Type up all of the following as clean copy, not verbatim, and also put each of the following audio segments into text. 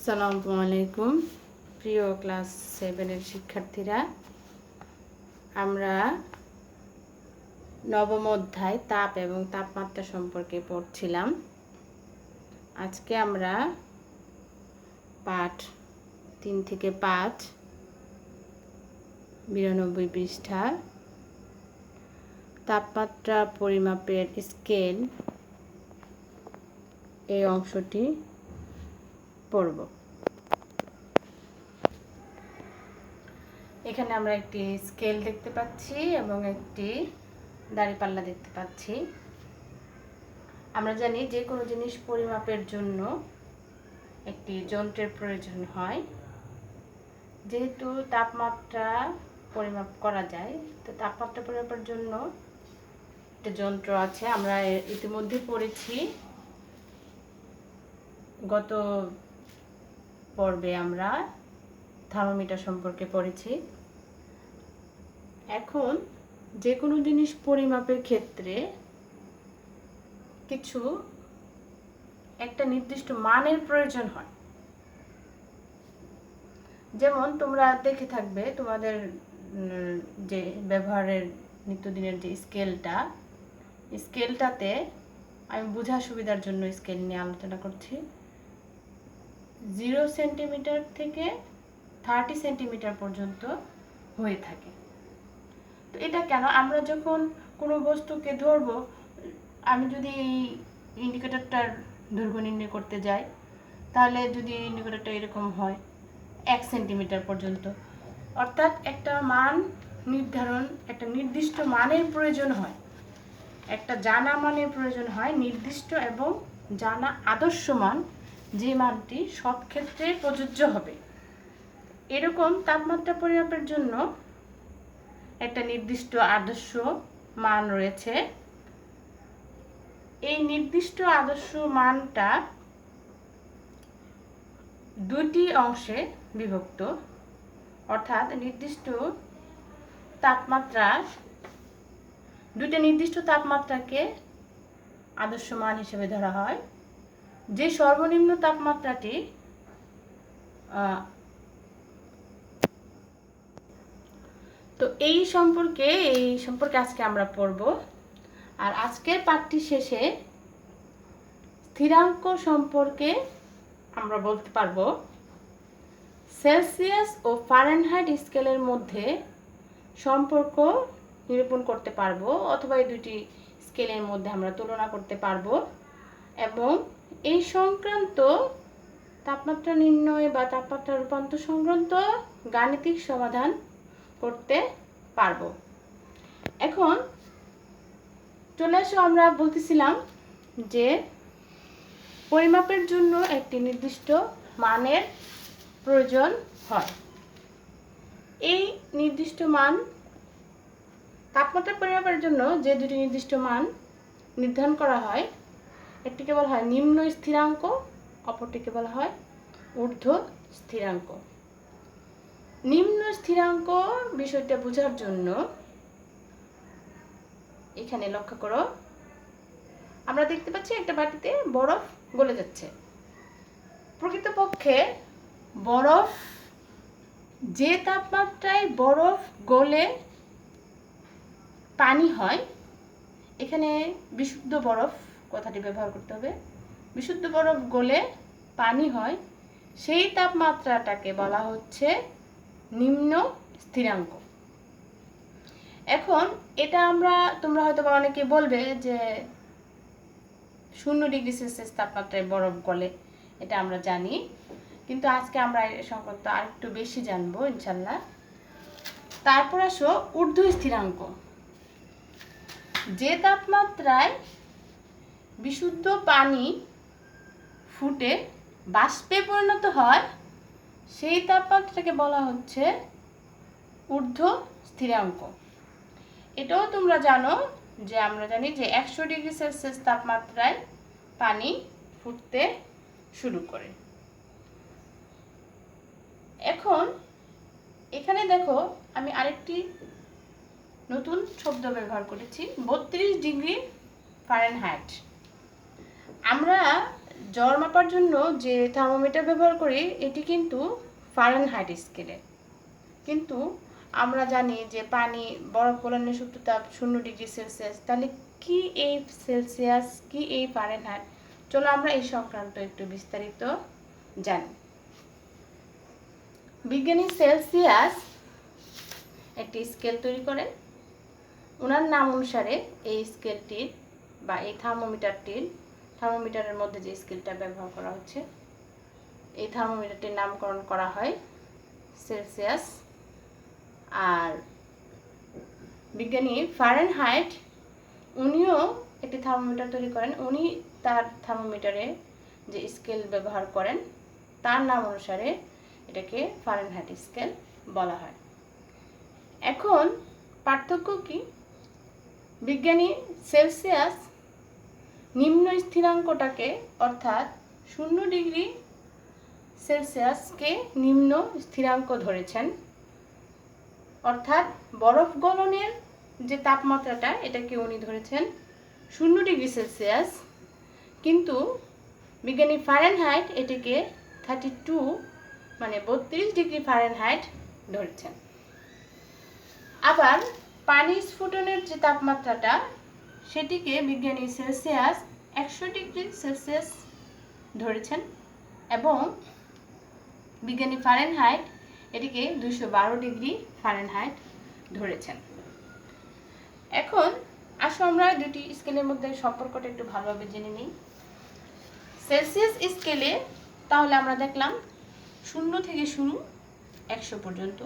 আসসালামু আলাইকুম প্রিয় ক্লাস 7 এর শিক্ষার্থীরা, আমরা নবম অধ্যায় তাপ এবং তাপমাত্রা সম্পর্কে পড়ছিলাম। আজকে আমরা পাঠ 3 থেকে 5 92 পৃষ্ঠা তাপমাত্রা পরিমাপের স্কেল এই অংশটি পড়ব। এখানে আমরা একটি স্কেল দেখতে পাচ্ছি এবং একটি দাঁড়িপাল্লা দেখতে পাচ্ছি। আমরা জানি যে কোনো জিনিস পরিমাপের জন্য একটি যন্ত্রের প্রয়োজন হয়। যেহেতু তাপমাত্রা পরিমাপ করা যায়, তো তাপমাত্রা পরিমাপের জন্য একটা যন্ত্র আছে। আমরা ইতিমধ্যে পড়েছি, গত পর্বে আমরা থার্মোমিটার সম্পর্কে পড়েছি। এখন যে কোনো জিনিস পরিমাপের ক্ষেত্রে কিছু একটা নির্দিষ্ট মানের প্রয়োজন হয়। যেমন তোমরা দেখে থাকবে তোমাদের যে ব্যবহারের নিত্যদিনের যে স্কেলটাতে আমি বোঝার সুবিধার জন্য স্কেল নিয়ে আলোচনা করছি। 0 সেন্টিমিটার থেকে 30 সেন্টিমিটার পর্যন্ত হয়ে থাকে। তো এটা কেন? আমরা যখন কোনো বস্তুকে ধরব, আমি যদি এই ইন্ডিকেটরটার দৈর্ঘ্য নির্ণয় করতে যাই, তাহলে যদি ইন্ডিকেটরটা এরকম হয় 1 সেন্টিমিটার পর্যন্ত, অর্থাৎ একটা মান নির্ধারণ, একটা নির্দিষ্ট মানের প্রয়োজন হয়, একটা জানা মানের প্রয়োজন হয়, নির্দিষ্ট এবং জানা আদর্শ মান, যে মানটি সব ক্ষেত্রে প্রযোজ্য হবে। এরকম তাপমাত্রা পরিমাপের জন্য একটা নির্দিষ্ট আদর্শ মান রয়েছে। এই নির্দিষ্ট আদর্শ মানটা দুটি অংশে বিভক্ত, অর্থাৎ নির্দিষ্ট তাপমাত্রাকে আদর্শ মান হিসেবে ধরা হয়। যে সর্বনিম্ন তাপমাত্রাটি তো এই সম্পর্কে আজকে আমরা পড়ব। আর আজকের পাঠটি শেষে স্থিরাঙ্ক সম্পর্কে আমরা বলতে পারবো। সেলসিয়াস ও ফারেনহাইট স্কেলের মধ্যে সম্পর্ক নিরূপণ করতে পারবো, অথবা এই দুটি স্কেলের মধ্যে আমরা তুলনা করতে পারবো, এবং এই সংক্রান্ত তাপমাত্রা নির্ণয় বা তাপমাত্রা রূপান্তর সংক্রান্ত গাণিতিক সমাধান করতে পারবো। এখন চলে আসো, আমরা বলতেছিলাম যে পরিমাপের জন্য একটি নির্দিষ্ট মানের প্রয়োজন হয়। এই নির্দিষ্ট মান, তাপমাত্রা পরিমাপের জন্য যে দুটি নির্দিষ্ট মান নির্ধারণ করা হয়, একটিকে বলা হয় নিম্ন স্থিরাঙ্ক, অপরটিকে বলা হয় ঊর্ধ্ব স্থিরাঙ্ক। নিম্ন স্থিরাঙ্ক বিষয়টা বোঝার জন্য এখানে লক্ষ্য করো, আমরা দেখতে পাচ্ছি একটা বাটিতে বরফ গলে যাচ্ছে। প্রকৃতপক্ষে বরফ, যে তাপমাত্রায় বরফ গলে পানি হয়, এখানে বিশুদ্ধ বরফ কথাটি ব্যবহার করতে হবে। বিশুদ্ধ বরফ গলে পানি হয়, সেই তাপমাত্রাটাকে বলা হচ্ছে নিম্ন স্থিরাঙ্ক। এখন এটা তোমরা হয়তো অনেকে বলবে যে 0 ডিগ্রি সেলসিয়াস তাপমাত্রায় বরফ গলে, এটা আমরা জানি, কিন্তু আজকে আমরা এ সংক্রান্ত আরেকটু বেশি জানবো ইনশাল্লাহ। তারপর আসো ঊর্ধ্ব স্থিরাঙ্ক। যে তাপমাত্রায় বিশুদ্ধ পানি ফুটে বাষ্পে পরিণত হয়, সেই তাপমাত্রাকে বলা হচ্ছে ঊর্ধ্ব স্থিরাঙ্ক। এটাও তোমরা জানো যে আমরা জানি যে 100 ডিগ্রি সেলসিয়াস তাপমাত্রায় পানি ফুটতে শুরু করে। এখন এখানে দেখো, আমি আরেকটি নতুন শব্দ ব্যবহার করেছি, 32 ডিগ্রি ফারেনহাইট। আমরা জ্বর মাপার জন্য যে থার্মোমিটার ব্যবহার করি এটি কিন্তু ফারেনহাইট স্কেলে, কিন্তু আমরা জানি যে পানি বরফ গলানোর সুপ্ত তাপ 0°C। তাহলে কি এই সেলসিয়াস, কি এই ফারেনহাইট? চলো আমরা এই সংক্রান্ত একটু বিস্তারিত জানি। বিজ্ঞানী সেলসিয়াস একটি স্কেল তৈরি করেন। ওনার নাম অনুসারে এই স্কেলটির বা এই থার্মোমিটারের মধ্যে যে স্কেলটা ব্যবহার করা হচ্ছে, এই থার্মোমিটারটির নামকরণ করা হয় সেলসিয়াস। আর বিজ্ঞানী ফারেনহাইট উনিও একটি থার্মোমিটার তৈরি করেন। উনি তার থার্মোমিটারে যে স্কেল ব্যবহার করেন তার নাম অনুসারে এটাকে ফারেনহাইট স্কেল বলা হয়। এখন পার্থক্য কি? বিজ্ঞানী সেলসিয়াস নিম্ন স্থিরাঙ্কটাকে অর্থাৎ 0°C নিম্ন স্থিরাঙ্ক ধরেছেন, অর্থাৎ বরফ গলনের যে তাপমাত্রাটা এটাকে উনি ধরেছেন 0°C, কিন্তু বিজ্ঞানী ফারেনহাইট এটিকে 32 মানে 32°F ধরেছেন। আবার পানি স্ফুটনের যে তাপমাত্রাটা সেটিকে বিজ্ঞানী সেলসিয়াস 100°C ধরেছেন এবং বিজ্ঞানী ফারেনহাইট এটিকে 212°F ধরেছেন। এখন আসো আমরা দুটি স্কেলের মধ্যে সম্পর্কটা একটু ভালোভাবে জেনে নিই। সেলসিয়াস স্কেলে তাহলে আমরা দেখলাম 0 থেকে শুরু 100 পর্যন্ত,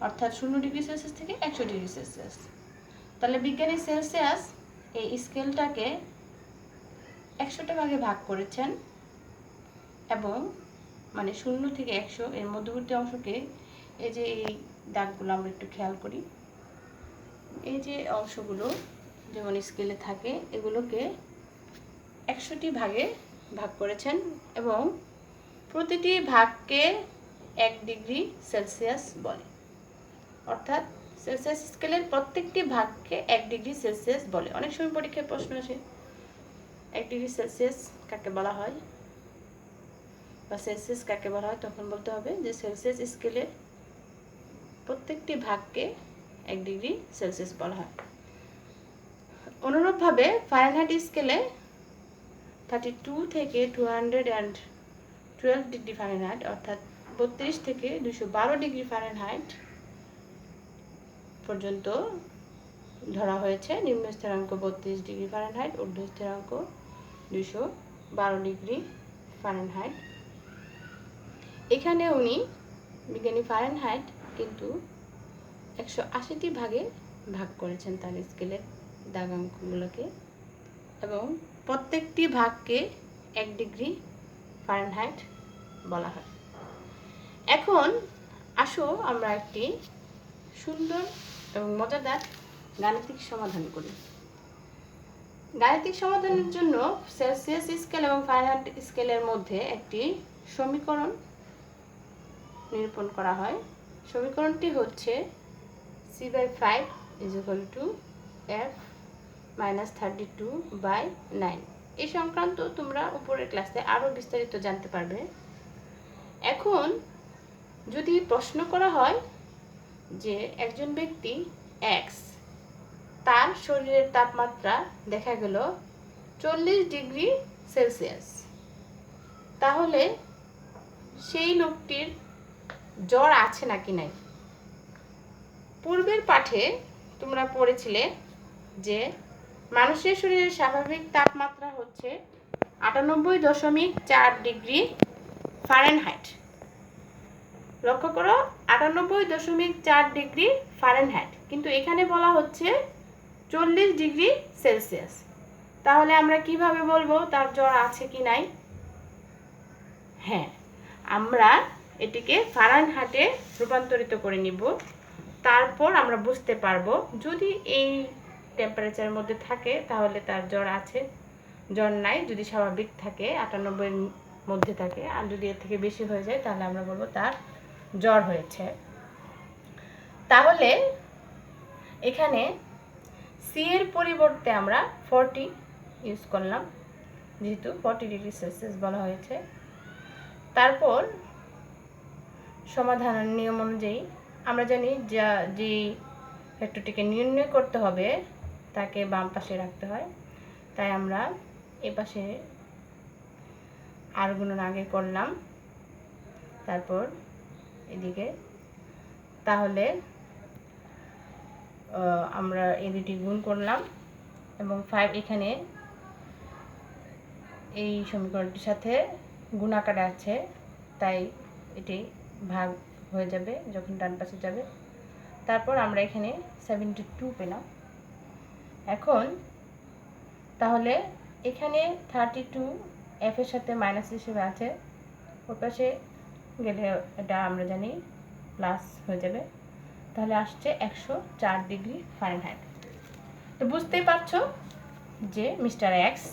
অর্থাৎ 0°C থেকে 100°C। তাহলে বিজ্ঞানী সেলসিয়াস এই স্কেলটাকে 100টা ভাগে ভাগ করেছেন এবং মানে 0 থেকে 100 এর মধ্যবর্তী অংশকে, এই যে এই দাগগুলো আমরা একটু খেয়াল করি, এই যে অংশগুলো যেমন স্কেলে থাকে এগুলোকে 100টি ভাগে ভাগ করেছেন এবং প্রতিটি ভাগকে 1°C বলে, অর্থাৎ সেলসিয়াস স্কেলের প্রত্যেকটি ভাগকে 1°C বলে। অনেক সময় পরীক্ষায় প্রশ্ন আসে 1°C কাকে বলা হয় বা সেলসিয়াস কাকে বলা হয়, তখন বলতে হবে যে সেলসিয়াস স্কেলের প্রত্যেকটি ভাগকে 1°C বলা হয়। অনুরূপভাবে ফারেনহাইট স্কেলে 32 থেকে 212°F অর্থাৎ 32 থেকে 212°F পর্যন্ত ধরা হয়েছে। নিম্ন স্থিরাঙ্ক 32°F, ঊর্ধ্ব স্থিরাঙ্ক 212°F। এখানে উনি বিজ্ঞানী ফারেনহাইট কিন্তু 180টি ভাগে ভাগ করেছেন তার স্কেলের দাগাঙ্কগুলোকে এবং প্রত্যেকটি ভাগকে 1°F বলা হয়। এখন আসো আমরা একটি সুন্দর এবং মজাদার গাণিতিক সমাধান করি। গাণিতিক সমাধানের জন্য সেলসিয়াস স্কেল এবং ফারেনহাইট স্কেলের মধ্যে একটি সমীকরণ নিরূপণ করা হয়। সমীকরণটি হচ্ছে C/5 = F - 32/9। এই সংক্রান্ত তোমরা উপরের ক্লাসে আরো বিস্তারিত জানতে পারবে। এখন যদি প্রশ্ন করা হয় যে একজন ব্যক্তি X, তার শরীরের তাপমাত্রা দেখা গেল 40°C, তাহলে সেই লোকটির জ্বর আছে নাকি নাই? পূর্বের পাঠে তোমরা পড়েছিলে যে মানুষের শরীরের স্বাভাবিক তাপমাত্রা হচ্ছে 98.4°F। লক্ষ্য করো, 98.4°F, কিন্তু এখানে বলা হচ্ছে 40°C। তাহলে আমরা কিভাবে বলবো তার জ্বর আছে কি নাই? হ্যাঁ, আমরা এটিকে ফারেনহাইটে রূপান্তরিত করে নিব। তারপর আমরা বুঝতে পারবো যদি এই টেম্পারেচারের মধ্যে থাকে তাহলে তার জ্বর আছে, জ্বর নাই যদি স্বাভাবিক থাকে 98 এর মধ্যে থাকে, আর যদি এর থেকে বেশি হয়ে যায় তাহলে আমরা বলবো তার জ্বর হয়েছে। তাহলে এখানে সি এর পরিবর্তে আমরা 40 ইউজ করলাম যেহেতু 40 ডিগ্রি সেলসিয়াস বলা হয়েছে। তারপর সমাধানের নিয়ম অনুযায়ী আমরা জানি যে ভেক্টরটিকে নির্ণয় করতে হবে তাকে বাম পাশে রাখতে হয়, তাই আমরা এ পাশে আর গুণন আগে করলাম, তারপর এদিকে, তাহলে আমরা এই দুটি গুণ করলাম এবং 5 এখানে এই সমীকরণটির সাথে গুণ আকারে আছে, তাই এটি ভাগ হয়ে যাবে যখন ডান পাশে যাবে। তারপর আমরা এখানে 72 পেলাম। এখন তাহলে এখানে 32 এফ এর সাথে মাইনাস হিসেবে আছে, ওর পাশে গেলে এটা আমরা জানি প্লাস হয়ে যাবে, তাহলে আসছে 104 ডিগ্রি ফারেনহাইট। তো বুঝতেই পারছো যে মিস্টার এক্স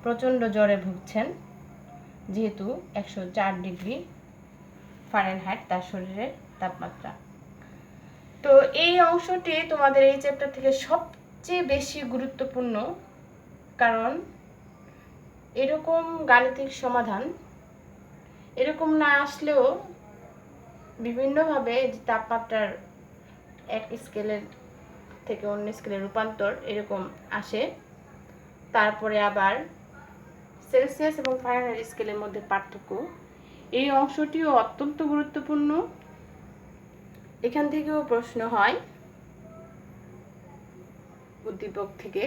প্রচণ্ড জ্বরে ভুগছেন, যেহেতু 104 ডিগ্রি ফারেনহাইট তার শরীরের তাপমাত্রা। তো এই অংশটি তোমাদের এই চ্যাপ্টার থেকে সবচেয়ে বেশি গুরুত্বপূর্ণ, কারণ এরকম গাণিতিক সমাধান এরকম না আসলেও বিভিন্নভাবে যে তাপমাত্রার এক স্কেলের থেকে অন্য স্কেলের রূপান্তর এরকম আসে, তারপরে আবার সেলসিয়াস এবং ফারেনহাইট স্কেলের মধ্যে পার্থক্য, এই অংশটিও অত্যন্ত গুরুত্বপূর্ণ। এখান থেকেও প্রশ্ন হয় উদ্দীপক থেকে।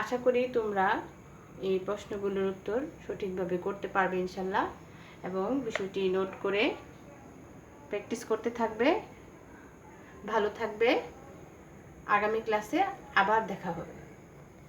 আশা করি তোমরা এই প্রশ্নগুলোর উত্তর সঠিকভাবে করতে পারবে ইনশাল্লাহ, এবং বিষয়টি নোট করে প্র্যাকটিস করতে থাকবে। ভালো থাকবে। আগামী ক্লাসে আবার দেখা হবে।